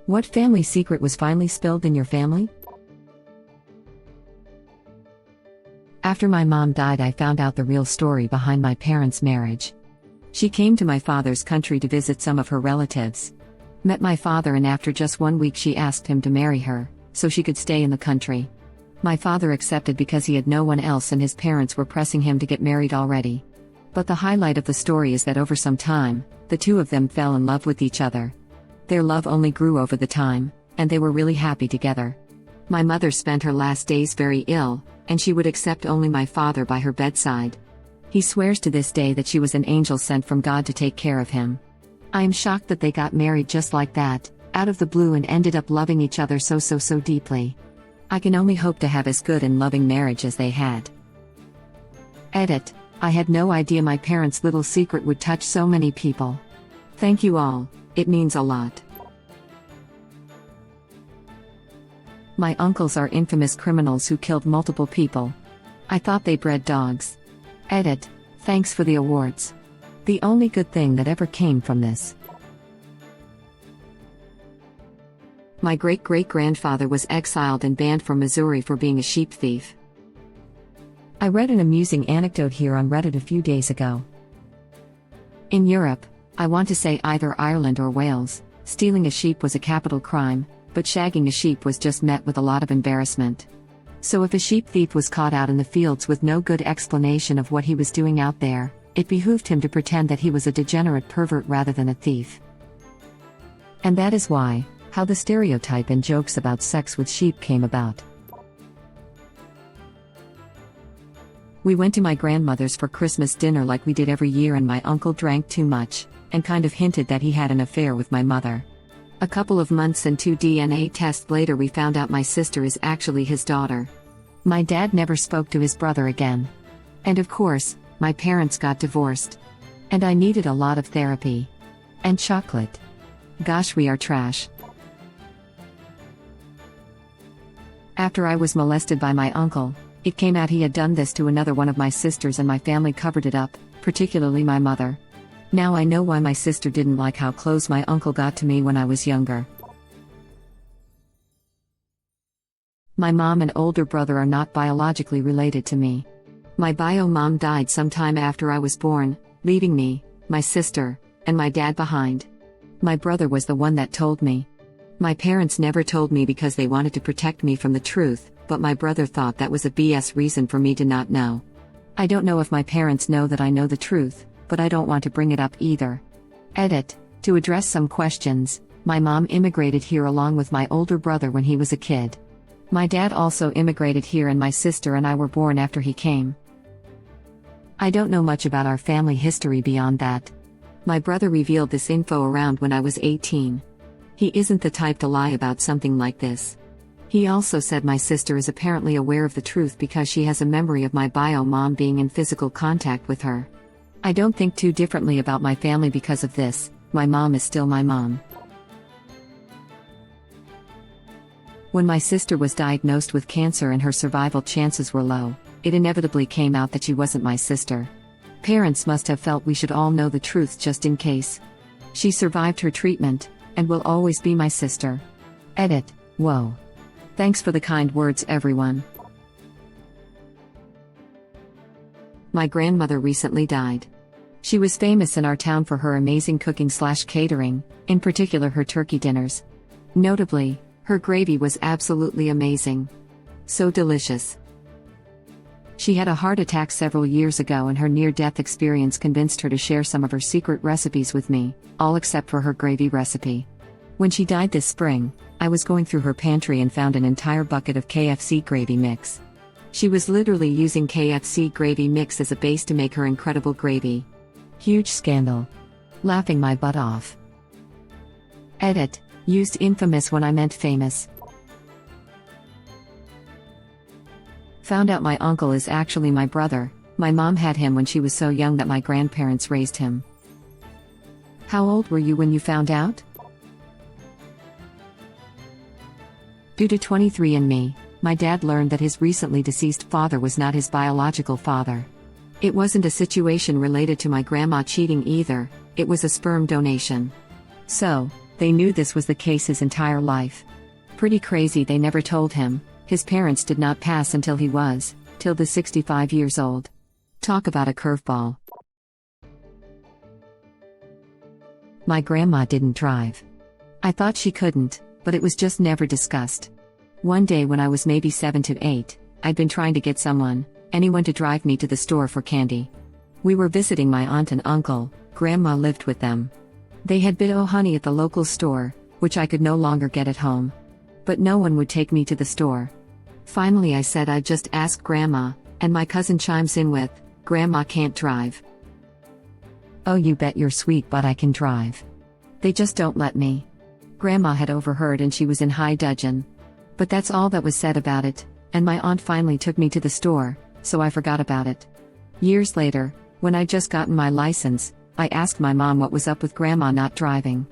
What family secret was finally spilled in your family? After my mom died, I found out the real story behind my parents' marriage. She came to my father's country to visit some of her relatives. Met my father, and after just 1 week she asked him to marry her, so she could stay in the country. My father accepted because he had no one else and his parents were pressing him to get married already. But the highlight of the story is that over some time, the two of them fell in love with each other. Their love only grew over the time, and they were really happy together. My mother spent her last days very ill, and she would accept only my father by her bedside. He swears to this day that she was an angel sent from God to take care of him. I am shocked that they got married just like that, out of the blue, and ended up loving each other so deeply. I can only hope to have as good and loving marriage as they had. Edit. I had no idea my parents' little secret would touch so many people. Thank you all, it means a lot. My uncles are infamous criminals who killed multiple people. I thought they bred dogs. Edit. Thanks for the awards. The only good thing that ever came from this. My great-great-grandfather was exiled and banned from Missouri for being a sheep thief. I read an amusing anecdote here on Reddit a few days ago. In Europe, I want to say either Ireland or Wales, stealing a sheep was a capital crime, but shagging a sheep was just met with a lot of embarrassment. So if a sheep thief was caught out in the fields with no good explanation of what he was doing out there, it behooved him to pretend that he was a degenerate pervert rather than a thief. And that is why, how the stereotype and jokes about sex with sheep came about. We went to my grandmother's for Christmas dinner like we did every year, and my uncle drank too much, and kind of hinted that he had an affair with my mother. A couple of months and 2 DNA tests later we found out my sister is actually his daughter. My dad never spoke to his brother again. And of course, my parents got divorced. And I needed a lot of therapy. And chocolate. Gosh, we are trash. After I was molested by my uncle, it came out he had done this to another one of my sisters, and my family covered it up, particularly my mother. Now I know why my sister didn't like how close my uncle got to me when I was younger. My mom and older brother are not biologically related to me. My bio mom died sometime after I was born, leaving me, my sister, and my dad behind. My brother was the one that told me. My parents never told me because they wanted to protect me from the truth, but my brother thought that was a BS reason for me to not know. I don't know if my parents know that I know the truth, but I don't want to bring it up either. Edit. To address some questions, my mom immigrated here along with my older brother when he was a kid. My dad also immigrated here, and my sister and I were born after he came. I don't know much about our family history beyond that. My brother revealed this info around when I was 18. He isn't the type to lie about something like this. He also said my sister is apparently aware of the truth because she has a memory of my bio mom being in physical contact with her. I don't think too differently about my family because of this. My mom is still my mom. When my sister was diagnosed with cancer and her survival chances were low, it inevitably came out that she wasn't my sister. Parents must have felt we should all know the truth just in case. She survived her treatment, and will always be my sister. Edit. Whoa. Thanks for the kind words, everyone. My grandmother recently died. She was famous in our town for her amazing cooking/catering, in particular her turkey dinners. Notably, her gravy was absolutely amazing. So delicious. She had a heart attack several years ago, and her near-death experience convinced her to share some of her secret recipes with me, all except for her gravy recipe. When she died this spring, I was going through her pantry and found an entire bucket of KFC gravy mix. She was literally using KFC gravy mix as a base to make her incredible gravy. Huge scandal. Laughing my butt off. Edit. Used infamous when I meant famous. Found out my uncle is actually my brother. My mom had him when she was so young that my grandparents raised him. How old were you when you found out? Due to 23andMe, my dad learned that his recently deceased father was not his biological father. It wasn't a situation related to my grandma cheating either, it was a sperm donation. So, They knew this was the case his entire life. Pretty crazy they never told him. His parents did not pass until he was, till the 65 years old. Talk about a curveball. My grandma didn't drive. I thought she couldn't, but it was just never discussed. One day when I was maybe 7 to 8, I'd been trying to get anyone to drive me to the store for candy. We were visiting my aunt and uncle. Grandma lived with them. They had bid honey at the local store, which I could no longer get at home. But no one would take me to the store. Finally I said I'd just ask Grandma, and my cousin chimes in with, "Grandma can't drive." "Oh, you bet your sweet butt I can drive. They just don't let me." Grandma had overheard and she was in high dudgeon. But that's all that was said about it, and my aunt finally took me to the store, so I forgot about it. Years later, when I'd just gotten my license, I asked my mom what was up with Grandma not driving.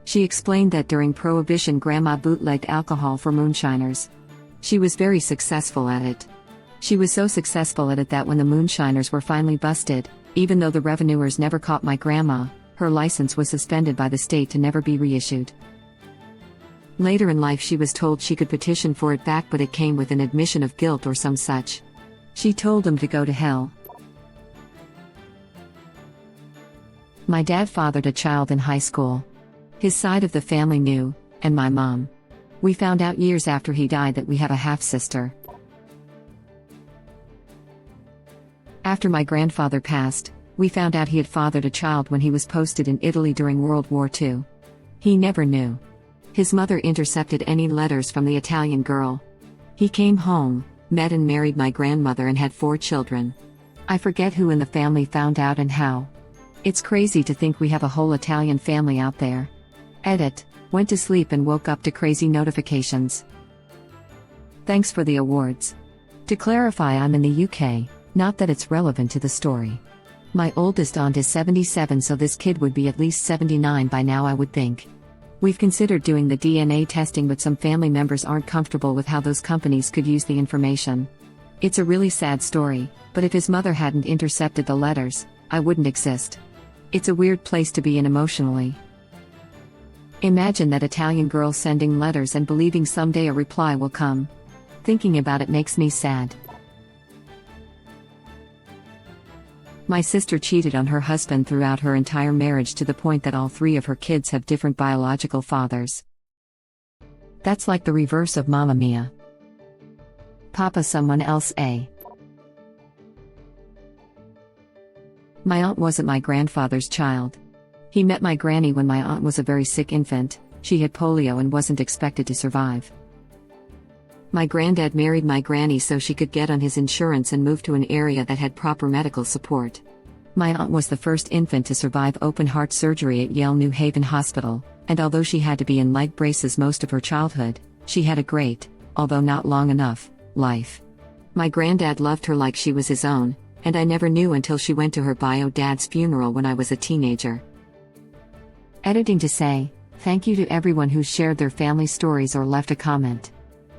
She explained that during Prohibition Grandma bootlegged alcohol for moonshiners. She was very successful at it. She was so successful at it that when the moonshiners were finally busted, even though the revenuers never caught my grandma, her license was suspended by the state to never be reissued. Later in life she was told she could petition for it back, but it came with an admission of guilt or some such. She told them to go to hell. My dad fathered a child in high school. His side of the family knew, and my mom. We found out years after he died that we have a half-sister. After my grandfather passed, we found out he had fathered a child when he was posted in Italy during World War II. He never knew. His mother intercepted any letters from the Italian girl. He came home, met and married my grandmother and had 4 children. I forget who in the family found out and how. It's crazy to think we have a whole Italian family out there. Edit, went to sleep and woke up to crazy notifications. Thanks for the awards. To clarify, I'm in the UK, not that it's relevant to the story. My oldest aunt is 77, so this kid would be at least 79 by now, I would think. We've considered doing the DNA testing, but some family members aren't comfortable with how those companies could use the information. It's a really sad story, but if his mother hadn't intercepted the letters, I wouldn't exist. It's a weird place to be in emotionally. Imagine that Italian girl sending letters and believing someday a reply will come. Thinking about it makes me sad. My sister cheated on her husband throughout her entire marriage, to the point that all 3 of her kids have different biological fathers. That's like the reverse of Mamma Mia. Papa someone else, eh? My aunt wasn't my grandfather's child. He met my granny when my aunt was a very sick infant. She had polio and wasn't expected to survive. My granddad married my granny so she could get on his insurance and move to an area that had proper medical support. My aunt was the first infant to survive open heart surgery at Yale New Haven Hospital, and although she had to be in leg braces most of her childhood, she had a great, although not long enough, life. My granddad loved her like she was his own, and I never knew until she went to her bio dad's funeral when I was a teenager. Editing to say, thank you to everyone who shared their family stories or left a comment.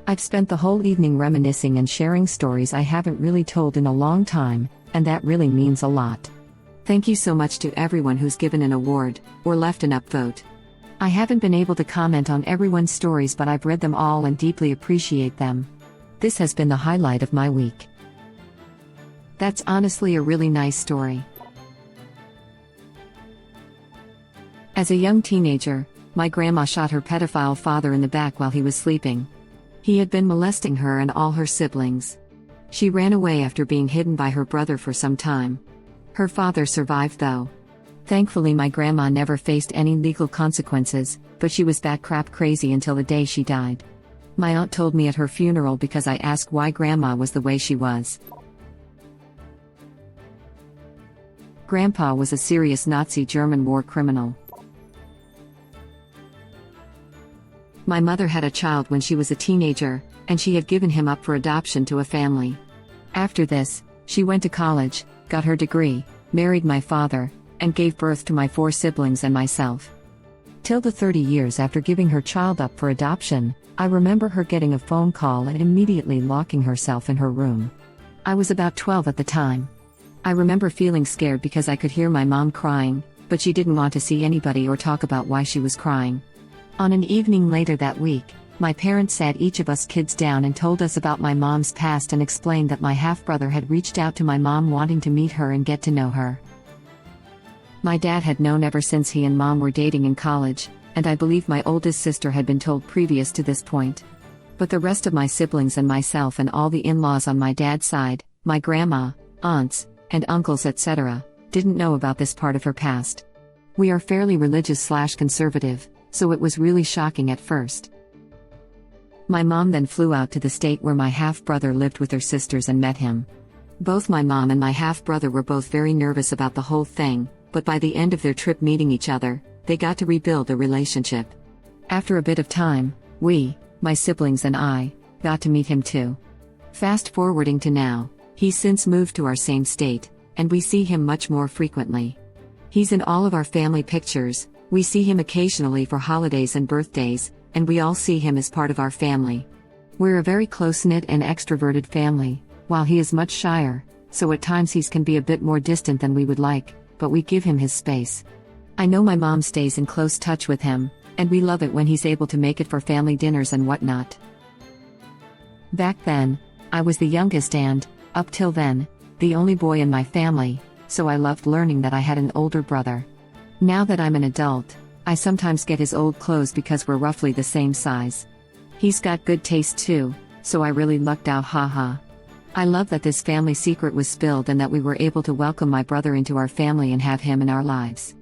I've spent the whole evening reminiscing and sharing stories I haven't really told in a long time, and that really means a lot. Thank you so much to everyone who's given an award, or left an upvote. I haven't been able to comment on everyone's stories, but I've read them all and deeply appreciate them. This has been the highlight of my week. That's honestly a really nice story. As a young teenager, my grandma shot her pedophile father in the back while he was sleeping. He had been molesting her and all her siblings. She ran away after being hidden by her brother for some time. Her father survived though. Thankfully my grandma never faced any legal consequences, but she was bat crap crazy until the day she died. My aunt told me at her funeral because I asked why grandma was the way she was. Grandpa was a serious Nazi German war criminal. My mother had a child when she was a teenager, and she had given him up for adoption to a family. After this, she went to college, got her degree, married my father, and gave birth to my 4 siblings and myself. Till the 30 years after giving her child up for adoption, I remember her getting a phone call and immediately locking herself in her room. I was about 12 at the time. I remember feeling scared because I could hear my mom crying, but she didn't want to see anybody or talk about why she was crying. On an evening later that week, my parents sat each of us kids down and told us about my mom's past and explained that my half-brother had reached out to my mom wanting to meet her and get to know her. My dad had known ever since he and mom were dating in college, and I believe my oldest sister had been told previous to this point. But the rest of my siblings and myself and all the in-laws on my dad's side, my grandma, aunts, and uncles etc., didn't know about this part of her past. We are fairly religious/conservative, so it was really shocking at first. My mom then flew out to the state where my half-brother lived with her sisters and met him. Both my mom and my half-brother were both very nervous about the whole thing, but by the end of their trip meeting each other, they got to rebuild the relationship. After a bit of time, we, my siblings and I, got to meet him too. Fast forwarding to now, he's since moved to our same state, and we see him much more frequently. He's in all of our family pictures, we see him occasionally for holidays and birthdays, and we all see him as part of our family. We're a very close-knit and extroverted family, while he is much shyer, so at times he can be a bit more distant than we would like, but we give him his space. I know my mom stays in close touch with him, and we love it when he's able to make it for family dinners and whatnot. Back then, I was the youngest and, up till then, the only boy in my family, so I loved learning that I had an older brother. Now that I'm an adult, I sometimes get his old clothes because we're roughly the same size. He's got good taste too, so I really lucked out, haha. I love that this family secret was spilled and that we were able to welcome my brother into our family and have him in our lives.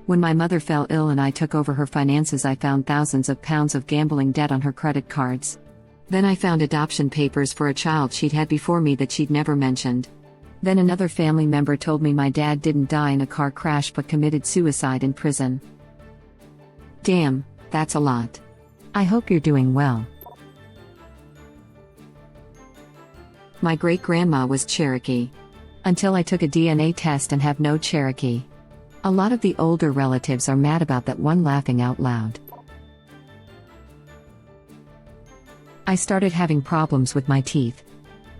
When my mother fell ill and I took over her finances, I found thousands of pounds of gambling debt on her credit cards. Then I found adoption papers for a child she'd had before me that she'd never mentioned. Then another family member told me my dad didn't die in a car crash but committed suicide in prison. Damn, that's a lot. I hope you're doing well. My great-grandma was Cherokee. Until I took a DNA test and have no Cherokee. A lot of the older relatives are mad about that one, laughing out loud. I started having problems with my teeth.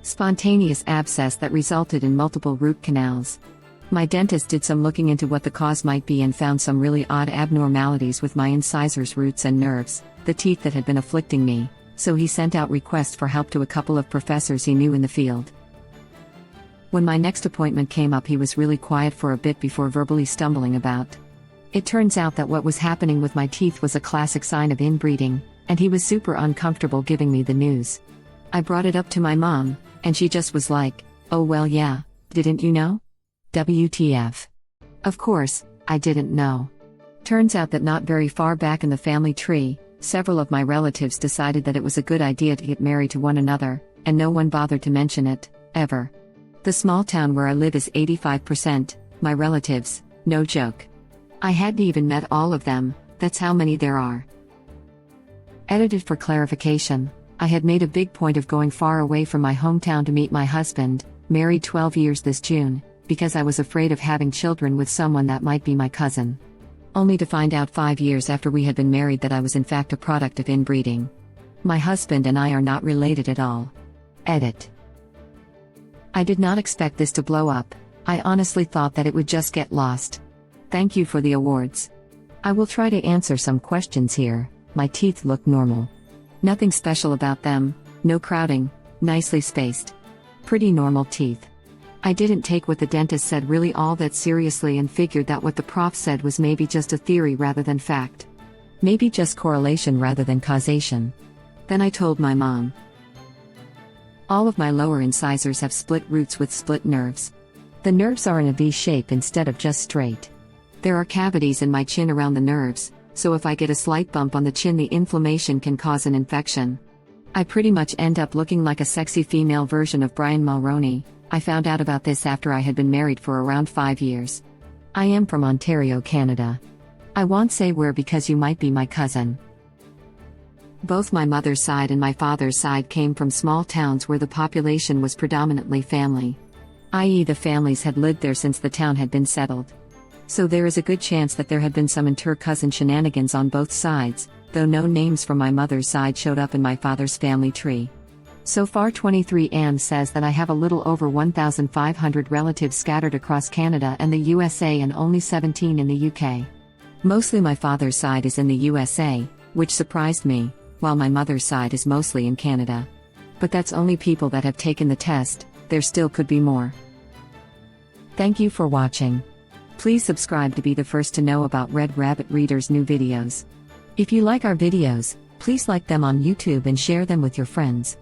Spontaneous abscess that resulted in multiple root canals. My dentist did some looking into what the cause might be and found some really odd abnormalities with my incisors, roots and nerves, the teeth that had been afflicting me, so he sent out requests for help to a couple of professors he knew in the field. When my next appointment came up, he was really quiet for a bit before verbally stumbling about. It turns out that what was happening with my teeth was a classic sign of inbreeding, and he was super uncomfortable giving me the news. I brought it up to my mom, and she just was like, "Oh well, yeah, didn't you know? WTF. Of course, I didn't know." Turns out that not very far back in the family tree, several of my relatives decided that it was a good idea to get married to one another, and no one bothered to mention it, ever. The small town where I live is 85% my relatives, no joke. I hadn't even met all of them, that's how many there are. Edited for clarification. I had made a big point of going far away from my hometown to meet my husband, married 12 years this June, because I was afraid of having children with someone that might be my cousin. Only to find out 5 years after we had been married that I was in fact a product of inbreeding. My husband and I are not related at all. Edit. I did not expect this to blow up. I honestly thought that it would just get lost. Thank you for the awards. I will try to answer some questions here. My teeth look normal. Nothing special about them, no crowding, nicely spaced. Pretty normal teeth. I didn't take what the dentist said really all that seriously and figured that what the prof said was maybe just a theory rather than fact. Maybe just correlation rather than causation. Then I told my mom. All of my lower incisors have split roots with split nerves. The nerves are in a V shape instead of just straight. There are cavities in my chin around the nerves, so if I get a slight bump on the chin, the inflammation can cause an infection. I pretty much end up looking like a sexy female version of Brian Mulroney. I found out about this after I had been married for around 5 years. I am from Ontario, Canada. I won't say where because you might be my cousin. Both my mother's side and my father's side came from small towns where the population was predominantly family. I.e., the families had lived there since the town had been settled. So there is a good chance that there had been some inter-cousin shenanigans on both sides, though no names from my mother's side showed up in my father's family tree. So far 23am says that I have a little over 1,500 relatives scattered across Canada and the USA and only 17 in the UK. Mostly my father's side is in the USA, which surprised me, while my mother's side is mostly in Canada. But that's only people that have taken the test, there still could be more. Thank you for watching. Please subscribe to be the first to know about Red Rabbit Reader's new videos. If you like our videos, please like them on YouTube and share them with your friends.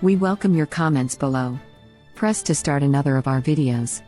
We welcome your comments below. Press to start another of our videos.